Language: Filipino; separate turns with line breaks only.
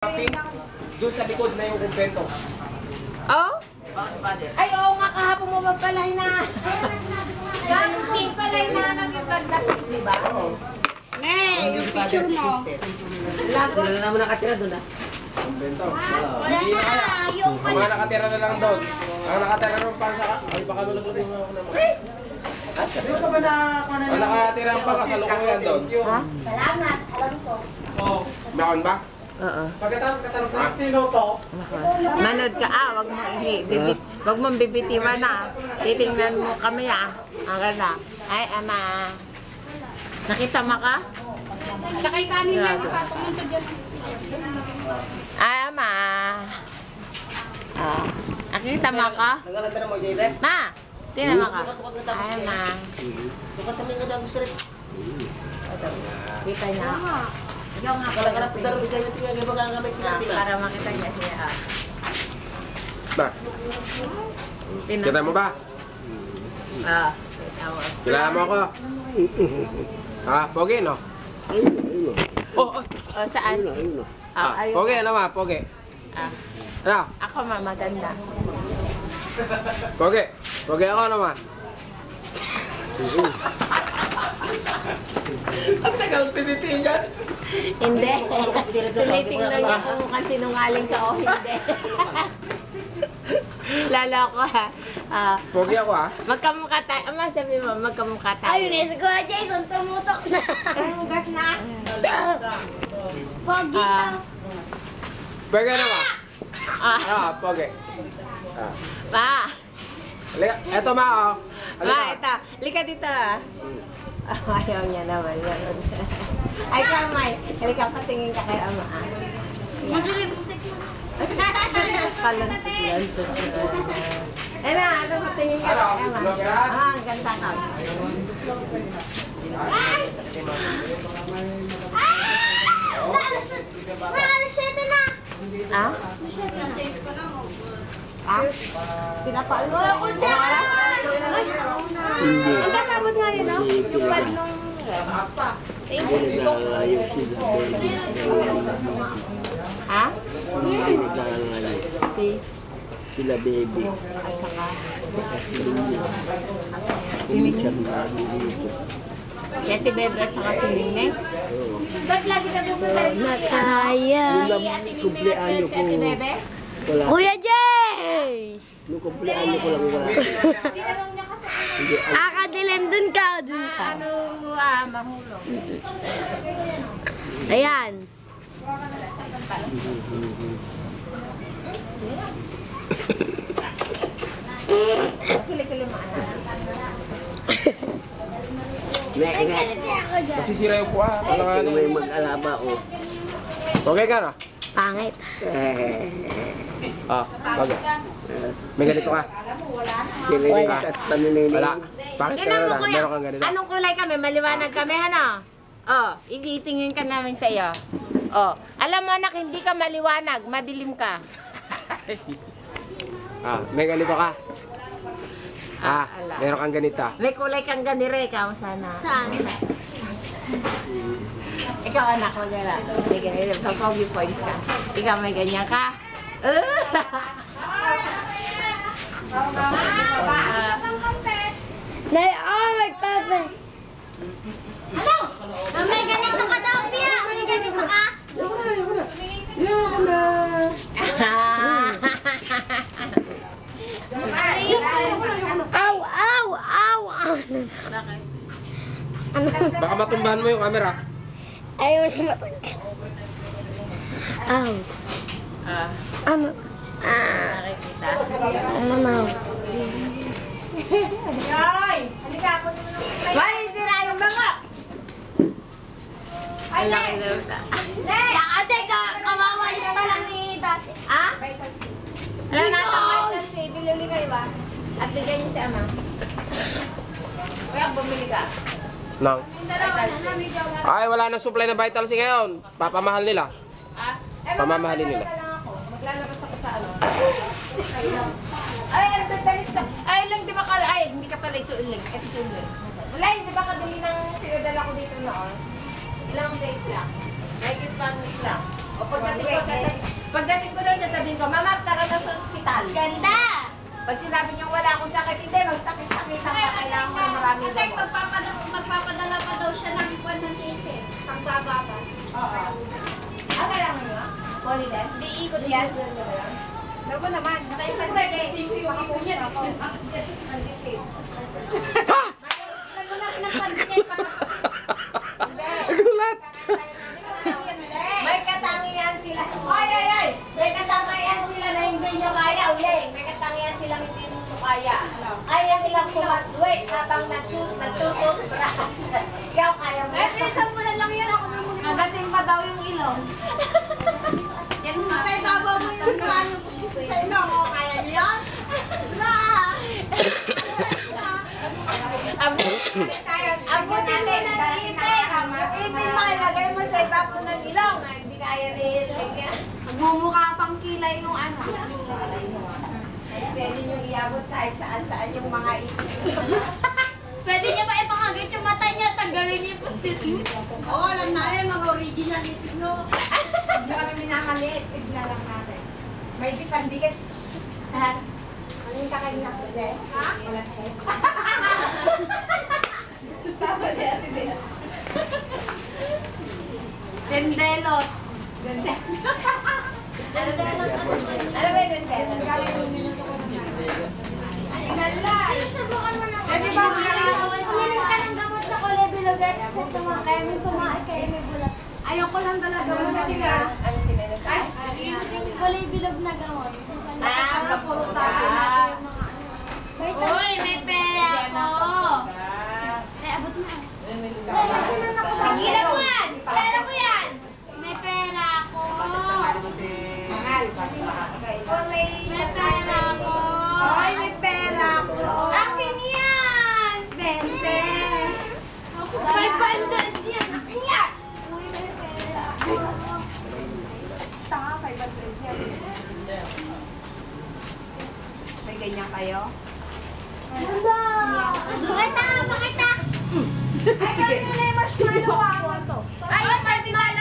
Doon sa likod na yung kumpento.
Oh? Ay, oo nga, kahapon mo ba pala na? Yung pink pala hinahanap yung pagdating, di ba?
Oo.
Yung picture mo.
Sila na naman nakatira doon ah.
Kumpento.
Wala na, yung
Ang mga nakatira na lang doon. Ang nakatira rin pa sa... Ay, baka nulaglag mo ako naman.
Sabi ko ba na...
Ang nakatira pa ka sa lukuyan doon.
Ha? Salamat, alam ko.
Meron ba?
Oo.
Pagkatapos katanong ko, sino to?
Nanood ka, wag mong bibitiwan na. Titingnan mo kami Ang ganda. Ay, ama. Nakita mo ka?
Sakay kanin yan, pumunta dyan.
Ay, ama. Nakita mo ka?
Naglalanda na mo, J-Rep?
Ma, tingnan mo ka. Ay, ma.
Bukat kami nga daw gusto rin.
Kita niya ako. Ikaw nga
Kala ka na pidaro, bigay natin nga gano'n gagamit natin.
para makita niya siya.
Ba? Kita mo ba?
Kita mo.
Kilala mo ako? Pogi, no? Oh,
Saan? Ayun.
Pogi, ano ma? Pogi. Ano?
Ako maganda.
Pogi. Pogi ako, ano ma? Ang tagal tinitingan.
Hindi. Tinitingnan niya kung mukhang sinungaling ka o hindi. Lalo ko
Pogi ako
magkamukha tayo. Ama, sabi mo, magkamukha tayo.
Ayun, ko Jason, tumutok na.
Hugas na.
Pogi to.
Pogi ano ma? Pogi.
Ma.
Halika, eto ma
Ma, ito. Halika dito ayaw niya naman. Ay, kamay. Halika, patingin ka kay ama.
Mag-lipstick mo.
Kalantik yan. Ay na, ito patingin ka kay ama. Ang ganda ka.
Nalasete na.
Nasete na. Pinapaan mo.
Ang kakabot nga yun, no? Yung pad nung...
Ha?
Sila baby.
Ay, saka. Si Ate Bebe at saka si Ningning. Ba't lagi na pupunta rin si Ate Ningning at si Ate Bebe?
Kuya Jay!
Nung kumpleanyo ko lang wala.
Tinanong niya kasi
Akadilim dun ka.
mahulog.
Ayan.
Kili-kili mo anak.
Masisira yung kuha.
Tingnan mo yung mag-alaba o.
Pogi ka na?
Pangit.
Pogi. May ganito ka?
Kinilig at panininin.
Wala. Bakit ka
Tingnan mo,
na?
kuya.
Meron kang ganito?
Anong kulay kami? Maliwanag kami, ano? Igitingin ka namin sa iyo. Alam mo anak, hindi ka maliwanag, madilim ka.
May ganito ka?
Ala.
Meron kang ganito.
May kulay kang ganire, ikaw sana.
Saan?
Ikaw anak, magala. May ganire, pag-pogi points ka. Ikaw may ganyan ka.
Magpape. Ano? May ganito ka daw, Pia. May ganito ka? Aw, aw, aw.
Baka matumbahan mo yung camera.
Ayaw na matanggal. Aw. Ano?
Nakikita.
Ano?
Why sira yung mga? Ang laki na ito.
Ate ka, kamawalis pa lang ni dati.
Alam na ito, kasi biluli kayo ba? At bigay niyo si ama. Kaya bumili ka.
Nang. Ay, wala nang supply na Vital C ngayon. Papamahal nila. Pamamahalin nila.
Maglalabas ako sa ano. Ay, ang dalis na. Ay, lang, di ba ka, ay, hindi ka pala isuuling. Ito isuuling. Wala, hindi ba kadali ng sinadala ko dito noon? Ilang days lang. May gift lang. O pagdating ko doon, sasabihin ko, Mama, tara na sa ospital.
Ganda!
Pag sinabi niyo wala akong sakit, hindi, magsakit-sakit ang kailangan ko ng maraming
Atay,
gamot.
magpapadala pa daw siya ng buwan ng ticket. Ang baba pa.
Oo. Ano lang niyo? Poli din?
Di ikot yan.
Naku naman,
Gulat!
may katangian sila. Ay! May katangian sila na hindi nyo kaya. Uli, may katangian sila hindi nyo kaya. Kaya nilang kumasway habang nagtutok brass. Ikaw kaya mo.
Pinsan mo na lang yun. Ako na muna. Agating pa daw yung ilong. Yan nga. Kaya sabaw mo yung kanya pusto sa ilong. O, kaya niyo yan? Wala.
Abutin din ng ipin. Ipin mo, ilagay mo sa iba po ng ilong. Hindi kaya nilagyan.
Magmumukha pang kilay yung ano.
Pwede nyo iabot kahit saan-saan yung mga ipin.
Pwede niya pa ipakagit yung mata niya. Tanggalin niya yung pustis mo. Oo, alam na yan. Mga original ipin mo.
Hindi kami minamaliit. Tignan lang natin. May dipandikit. Ano yung kakain na ko? Ha? Wala kayo.
Dendelos.
Ano ba yung dentero?
Sinusubukan mo na. Pwede ba uminom ka ng gamot sa Kulay Bilogat sa tumak. Kaya may sumakit kaya may bulat. Ayoko lang talaga.
Ano sinunod? Ay?
Kulay bilog na gamot.
Kapuro
tayo natin yung mga ano. Uy, may pera ako. Ay, abot mo. Tigilan mo yan! Pera mo yan! May pera ako. May pera ako.
Ay, may pera ako.
Akin yan! 20. 500 yan! Akin yan! Uy, may pera ako.
Tanga, 500 yan. May ganyan kayo?
Pakita! Pakita!
Sige. Ay, marshmallow ako. Ay, marshmallow